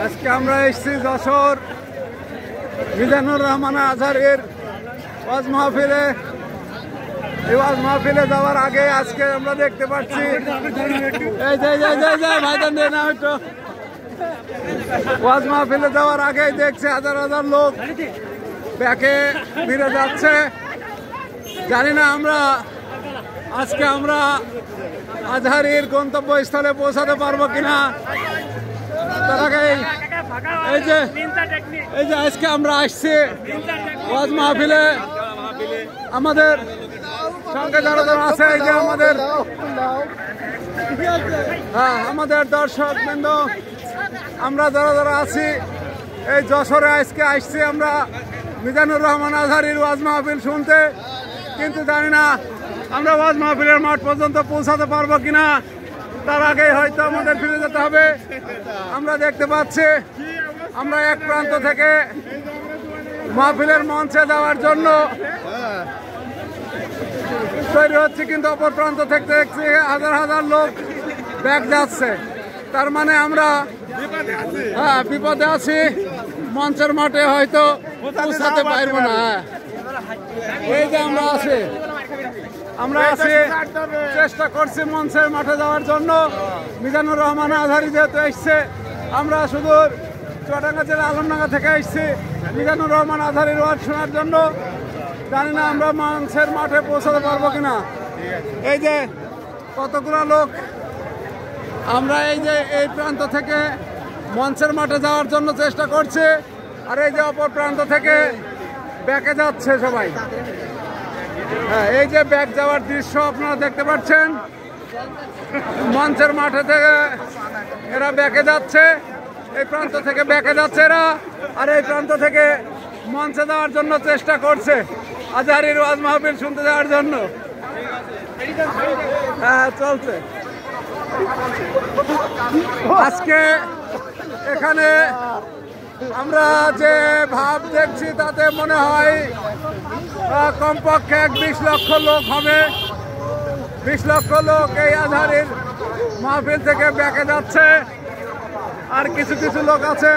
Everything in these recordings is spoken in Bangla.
আজকে আমরা এসেছি যশোর মিজানুর রহমান আজহারের ওয়াজ মাহফিলে। এই ওয়াজ মাহফিলে যাওয়ার আগে আজকে আমরা দেখতে পাচ্ছি ওয়াজ মাহফিলে যাওয়ার আগেই দেখছে হাজার হাজার লোক ব্যাকে ফিরে যাচ্ছে। জানি না আজকে আমরা আজহারের গন্তব্যস্থলে পৌঁছাতে পারবো কিনা। তার আগে এই যে আজকে আমরা আসছি ওয়াজ মাহফিলে, আমাদের সঙ্গে যারা যারা আছে এই যে আমাদের দর্শক বৃন্দ, আমরা যারা যারা আছি এই যশোরে আজকে আসছি আমরা মিজানুর রহমান আজহারের ওয়াজ মাহফিল শুনতে। কিন্তু জানি না আমরা ওয়াজ মাহফিলের মাঠ পর্যন্ত পৌঁছাতে পারবো কিনা। তার আগে হয়তো আমাদের ফিরে যেতে হবে। আমরা দেখতে পাচ্ছি আমরা এক প্রান্ত থেকে মাহফিলের মঞ্চে যাওয়ার জন্য তৈরি হচ্ছে, কিন্তু অপর প্রান্ত থেকে দেখছি হাজার হাজার লোক ব্যাক যাচ্ছে। তার মানে আমরা বিপদে আছি, মঞ্চের মাঠে হয়তো পৌঁছাতে পারবো না। এই যে আমরা আছি চেষ্টা করছি মঞ্চের মাঠে যাওয়ার জন্য। মিজানুর রহমান আজহারি যেহেতু এসছে, আমরা সুদূর চুয়াডাঙ্গা জেলা আলমডাঙ্গা থেকে এসছি মিজানুর রহমান আজহারির ওয়াজ শোনার জন্য। জানি না আমরা মঞ্চের মাঠে পৌঁছাতে পারবো কিনা। এই যে কতগুলো লোক আমরা এই প্রান্ত থেকে মঞ্চের মাঠে যাওয়ার জন্য চেষ্টা করছি, আর এই যে অপর প্রান্ত থেকে ব্যাকে যাচ্ছে সবাই। হ্যাঁ, এই যে ব্যাক যাওয়ার দৃশ্য আপনারা দেখতে পাচ্ছেন। মঞ্চের মাঠে থেকে এরা ব্যাকে যাচ্ছে, এই প্রান্ত থেকে ব্যাকে যাচ্ছে এরা, আর এই প্রান্ত থেকে মঞ্চে যাওয়ার জন্য চেষ্টা করছে আজহারের ওয়াজ মাহফিল শুনতে যাওয়ার জন্য। হ্যাঁ, চলছে। আজকে এখানে আমরা যে ভাব দেখছি তাতে মনে হয় কমপক্ষে 20 লক্ষ লোক হবে। 20 লক্ষ লোক এই আজহারের মাহফিল থেকে ব্যাকে যাচ্ছে। আর কিছু কিছু লোক আছে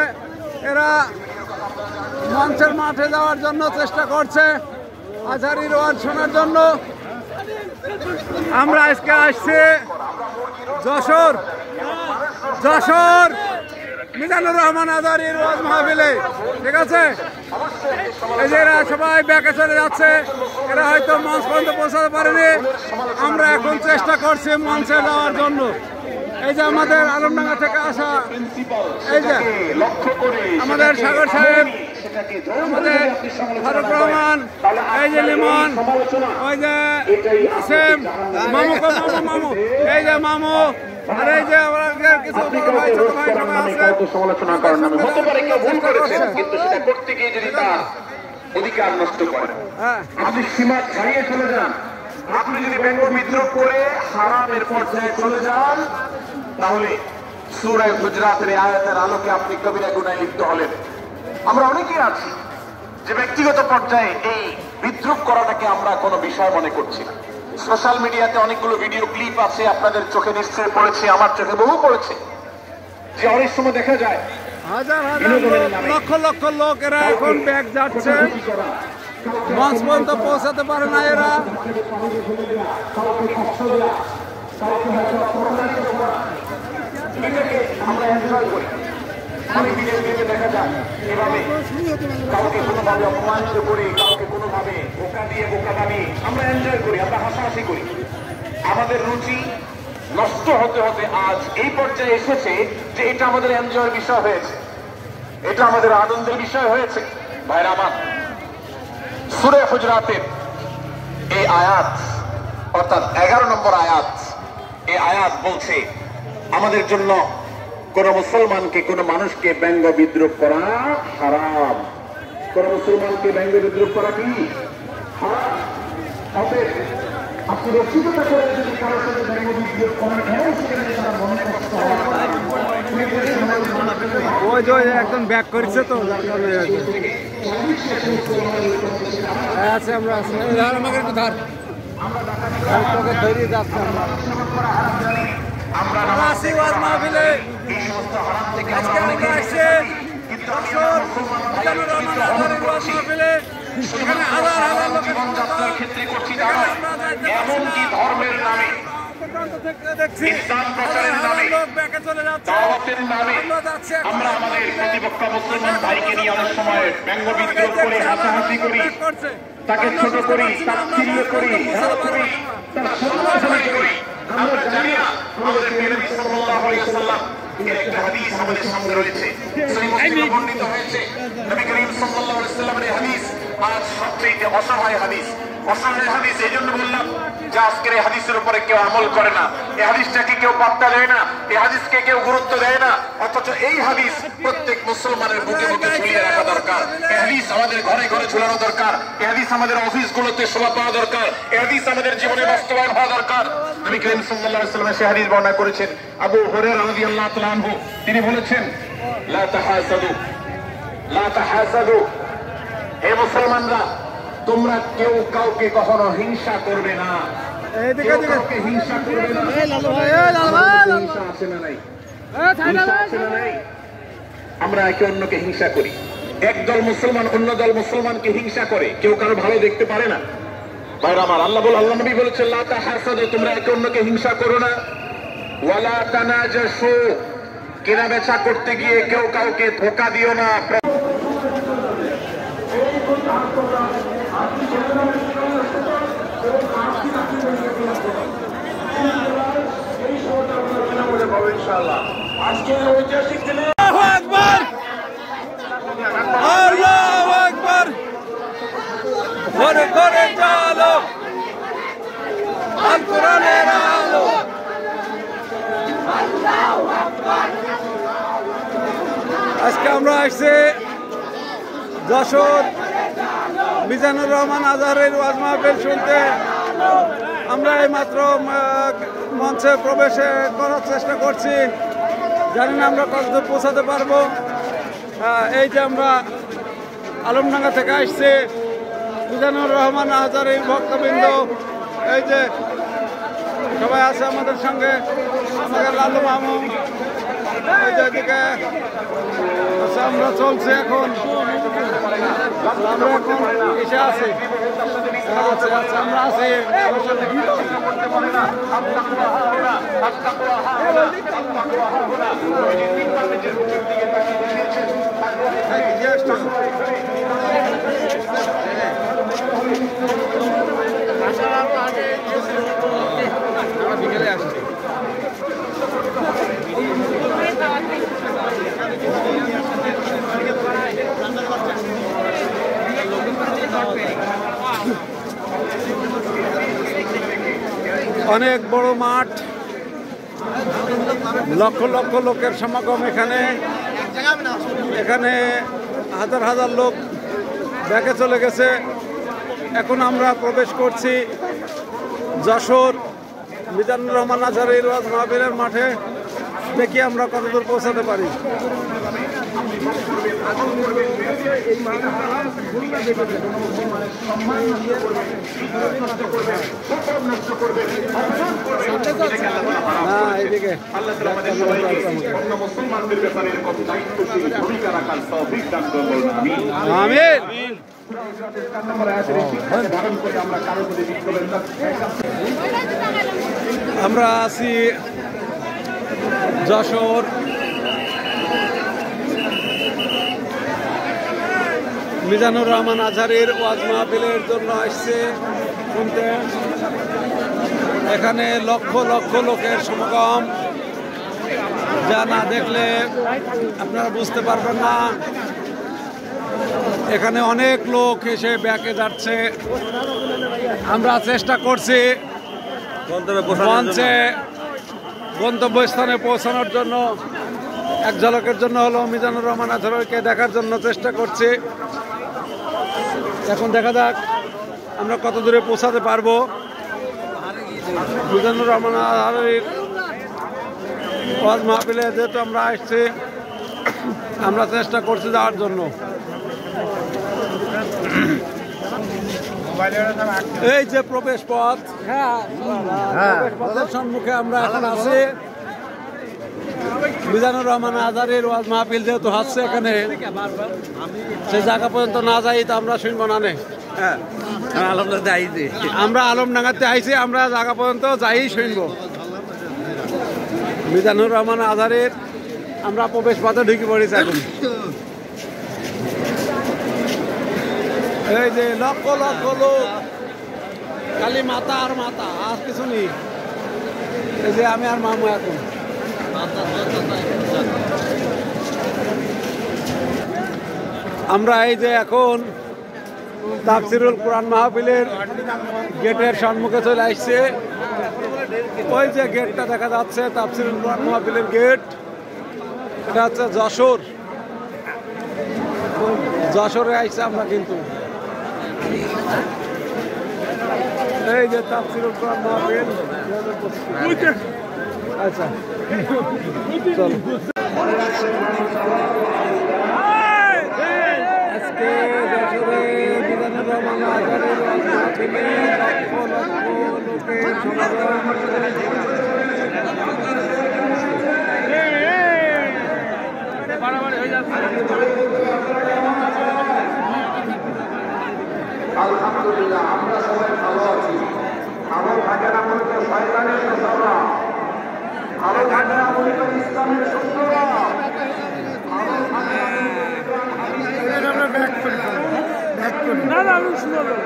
এরা মঞ্চের মাঠে যাওয়ার জন্য চেষ্টা করছে আজহারের ওয়াজ শোনার জন্য। আমরা আজকে আসছি যশোর মিজানুর রহমান আজহারের ওয়াজ মাহফিলে। ঠিক আছে, এই যে এরা সবাই ব্যাকে চলে যাচ্ছে, এরা হয়তো মঞ্চ পর্যন্ত পৌঁছাতে পারেনি। আমরা এখন চেষ্টা করছি মঞ্চে যাওয়ার জন্য। এই যে আমাদের আলমডাঙ্গা থেকে আসা এই যে আমাদের সাগর সাহেব, আমাদের ফারুক রহমান, এই যে লিমন, ওই যে আসেম, মামু, এই যে মামু, আর এই যে কিছু বড় ভাই ছোট ভাই সবাই আছে। সমালোচনা করার নামে হতে পারে কেউ ভুল করেছে, কিন্তু সেটা করতে গিয়ে যদি তার অধিকার নষ্ট করে, আপনি সীমা ছাড়িয়ে চলে যান, আপনি যদি ব্যঙ্গ বিদ্রোহ করে হারামের পর্যায়ে চলে যান, তাহলে সূরা হুজরাতের আয়াতের আলোকে আপনি কবিরা গুনাহে লিপ্ত হলেন। আমরা অনেকেই আছি যে ব্যক্তিগত পর্যায়ে এই বিদ্রোহ করাটাকে আমরা কোনো বিষয় মনে করছি না। সোশ্যাল মিডিয়াতে অনেকগুলো ভিডিও ক্লিপ আছে, আপনাদের চোখে নিশ্চয়ই পড়েছে, আমার চোখে বহু পড়েছে, যে অনেক সময় দেখা যায় হাজার হাজার লক্ষ লক্ষ লোক এরা এখন ব্যাক যাচ্ছে, মঞ্চ পর্যন্ত পৌঁছাতে পারে না এরা। আমরা এনজয় করি, অনেক ভিডিও ক্লিপে দেখা যায় এভাবে কাউকে কোনোভাবে অপমানিত করি, কাউকে কোনোভাবে বোকা দিয়ে বোকা বানিয়ে আমরা এনজয় করি, আমরা হাসাহাসি করি। আমাদের রুচি নষ্ট হতে হতে আজ এই পর্যায়ে এসেছে যে এটা আমাদের এনজয়ের বিষয় হয়েছে, এটা আমাদের আনন্দের বিষয় হয়েছে। ভাইরা আমার, সূরা হুজরাতের এই আয়াত অর্থাৎ 11 নম্বর আয়াত, এই আয়াত বলছে আমাদের জন্য কোন মুসলমানকে, কোন মানুষকে ব্যঙ্গ বিদ্রুপ করা হারাম। কোন মুসলমানকে ব্যঙ্গ বিদ্রুপ করা কি হারাম। অতএব আপনি রসিকতা করে যদি কারোর সাথে ব্যঙ্গ বিদ্রুপ করেন, সেখানে তার মনে কষ্ট হয়। একদম ব্যাক করছে তো আছে। আমরা আমাকে একটু ধার তোকে ধরিয়ে যাচ্ছে। আমরা আসি ওয়াজ মাহফিলে। এই সমস্ত হারাম থেকে আজকে আমরা আসছি কিন্তু আমি আমার মুসলমান ভাইয়ের আজারের ওয়াজ মাহফিলে। এখানে হাজার হাজার লোকের জীবনযাত্রার ক্ষেত্রে করছি তা নয়, এমনকি ধর্মের নামে, দেখছি ইসলাম প্রচারের নামে, লোক ব্যাকে চলে যাচ্ছে। দাওয়াতের নামে আমরা আমাদের প্রতিপক্ষ মুসলমান ভাইকে নিয়ে অনেক সময় ব্যঙ্গ বিদ্রোহ করে হাসাহাসি করি, তাকে ছোট করি, তাচ্ছিল্য করি, হেয় করি, তার সমালোচনা করি। আমরা জানি না আমাদের নবী সাল্লাল্লাহু আলাইহি ওয়াসাল্লাম এর একটা হাদিস আমাদের সামনে রয়েছে, সহিহ মুসলিমে বর্ণিত হয়েছে। নবী করিম সাল্লাল্লাহু আলাইহি ওয়াসাল্লামের এই হাদিস আজ সবচেয়ে অসহায় হাদিস। অসহায় হাদিস এই জন্য বললাম যে আজকের এই হাদিসের উপরে কেউ আমল করে না, এই হাদিসটাকে কেউ পাত্তা দেয় না, এই হাদিসকে কেউ গুরুত্ব দেয় না, অথচ এই হাদিস প্রত্যেক মুসলমানের বুকে বুকে ঝুলিয়ে রাখা দরকার। এই হাদিস আমাদের ঘরে ঘরে ঝুলানো দরকার, এই হাদিস আমাদের অফিসগুলোতে শোভা পাওয়া দরকার, এই হাদিস আমাদের জীবনে বাস্তবায়ন হওয়া দরকার। নবী করিম সাল্লাল্লাহু আলাইহি ওয়াসাল্লাম সেই হাদিস বর্ণনা করেছেন। আবু হুরায়রা রাদিয়াল্লাহু তাআলা আনহু তিনি বলেছেন, লা তাহাসাদু, লা তাহাসাদু, হে মুসলমানরা তোমরা কেউ কাউকে কখনো হিংসা করবে না, কাউকে হিংসা করবে না। হিংসা আছে না নাই? হিংসা আছে না নাই? আমরা একে অন্যকে হিংসা করি। একদল মুসলমান অন্য দল মুসলমানকে হিংসা করে, কেউ কারো ভালো দেখতে পারে না। ভাইরা আমার, আল্লাহ নবী বলেছেন লা তাহাসাদু, তোমরা একে অন্যকে হিংসা করো না। ওয়ালা তানাজাসু, কেনা বেচা করতে গিয়ে কেউ কাউকে ধোঁকা দিও না। আজকে আমরা আসছি যশোর মিজানুর রহমান আজহারের ওয়াজ মাহফিল শুনতে। আমরা এই মাত্র মঞ্চে প্রবেশ করার চেষ্টা করছি, জানি না আমরা কতদূর পৌঁছাতে পারবো। এই যে আমরা আলমডাঙ্গা থেকে আসছি, মিজানুর রহমান আজহারের ভক্তবৃন্দ এই যে সবাই আছে আমাদের সঙ্গে, আমাদের লালু মামু এই যে এদিকে আচ্ছা আমরা চলছি। এখন আমরা এখন এসে আছি, আচ্ছা আচ্ছা আমরা আছি। বিকেলে আসছি। অনেক বড় মাঠ, লক্ষ লক্ষ লোকের সমাগম এখানে। এখানে হাজার হাজার লোক ব্যাকে চলে গেছে। এখন আমরা প্রবেশ করছি যশোর মিজানুর রহমান আজহারের ওয়াজ মাহফিলের মাঠে। দেখি আমরা কতদূর পৌঁছাতে পারি। এদিকে আমরা আছি যশোর মিজানুর রহমান আজহারের ওয়াজ মাহফিলের জন্য আসছে শুনতে। এখানে লক্ষ লক্ষ লোকের সমাগম, যা না দেখলে আপনারা বুঝতে পারবেন না। এখানে অনেক লোক এসে ব্যাকে যাচ্ছে। আমরা চেষ্টা করছি মঞ্চে গন্তব্যস্থানে পৌঁছানোর জন্য, এক ঝলকের জন্য হলো মিজানুর রহমান আজহারকে দেখার জন্য চেষ্টা করছি। এখন দেখা যাক আমরা কত দূরে পৌঁছাতে পারবো। মিজানুর রহমান আজহারের ওয়াজ মাহফিলে যেহেতু আমরা আসছি, আমরা চেষ্টা করছি যাওয়ার জন্য। এই যে প্রবেশ পথ, প্রবেশ পথের সম্মুখে আমরা এখন আছি। মিজানুর রহমান আজহারীর ওয়াজ মাহফিল যেহেতু হচ্ছে এখানে, সে জায়গা পর্যন্ত না যাই তো আমরা শুনবো না। আমরা আলমডাঙ্গাতে আইছি, আমরা জায়গা পর্যন্ত যাই শুনবো। মিজানুর রহমান আজহারীর আমরা প্রবেশ পথে ঢুকে পড়েছি এখন। এই যে লক্ষ লক্ষ লোক, খালি মাথা আর মাথা, আর কিছু নেই। এই যে আমি আর মামু এখন আমরা এই যে এখন তাফসিরুল কোরআন মাহফিলের গেটের সম্মুখে চলে আসছে। ওই যে গেটটা দেখা যাচ্ছে তাফসিরুল কোরআন মাহফিলের গেট, এটা হচ্ছে যশোর। যশোরে আসছে আমরা কিন্তু। এই যে তাফসিরুল কোরআন মাহফিল। আচ্ছা চলো, আজকে যশোরে মিজানুর রহমান আজহারীর মাহফিলে লক্ষ লক্ষ লোকের সমাগম। আলহামদুলিল্লাহ আমরা সবাই ভালো আছি। ভালো থাকে না বলতে শয়তানের সূত্ররা, ভালো থাকে না বলতে ইসলামের সূত্ররা, ভালো থাকে না আমরা ব্যাক করি না না আমি শুনে নেব।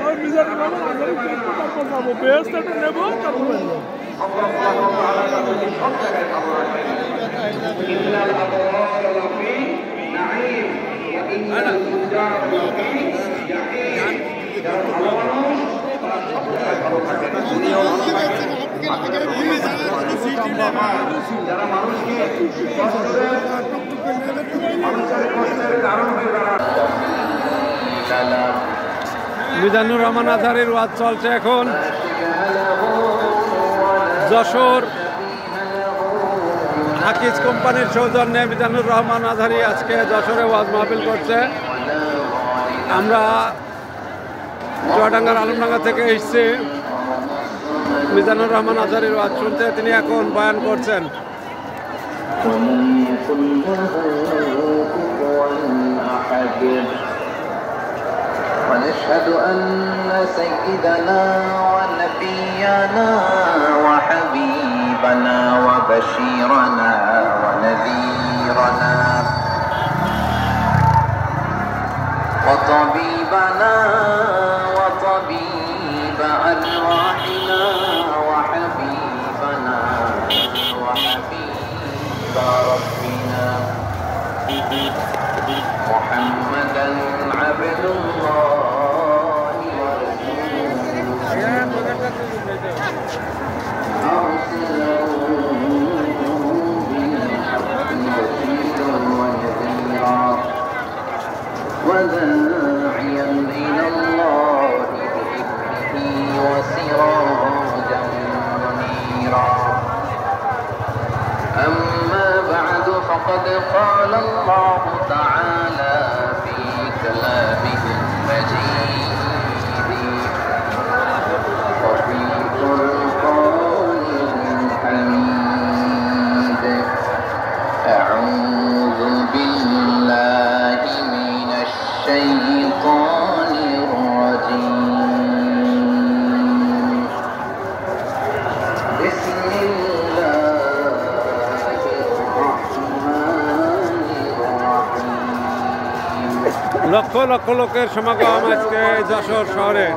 আর মিজান রহমান আজহারী দেখতে তারপর যাবো, বেহেশতটা নেব তারপর আল্লাহ তাআলা তাদেরকে সব জায়গায় ভালো রাখে। ইন্নাল আবরার লাফি নাঈম ওয়া ইন্নাল ফুজ্জার লাফি জাহিম। যারা ভালো মানুষ তারা সব জায়গায় ভালো থাকে। যারা মানুষকে কষ্টের কারণ হয়ে দাঁড়ায়। মিজানুর রহমান আজহারীর ওয়াজ চলছে এখন যশোর হাকিজ কোম্পানির সৌজন্যে। মিজানুর রহমান আজহারী আজকে যশোরে ওয়াজ মাহফিল করছে। আমরা চুয়াডাঙ্গার আলমডাঙ্গা থেকে এসেছি মিজানুর রহমান আজহারীর ওয়াজ শুনতে। তিনি এখন বয়ান করছেন। ونشهد أن سيدنا ونبينا وحبيبنا وبشيرنا ونذيرنا وطبيبنا وطبيب أرواحنا وحبيبنا وحبيب ربنا محمدا عبد الله ورسوله أرسله بالحق بشيرا ونذيرا وداعيا إلى الله بإذنه وسراجا منيرا. أما بعد فقد قال الله تعالى في كلامه المجيد وفي فرقانه الحميد. أعوذ بالله من الشيطان الرجيم. بسم الله الرحمن الرحيم. লক্ষ লক্ষ লোকের সমাগম আজকে যশোর শহরে।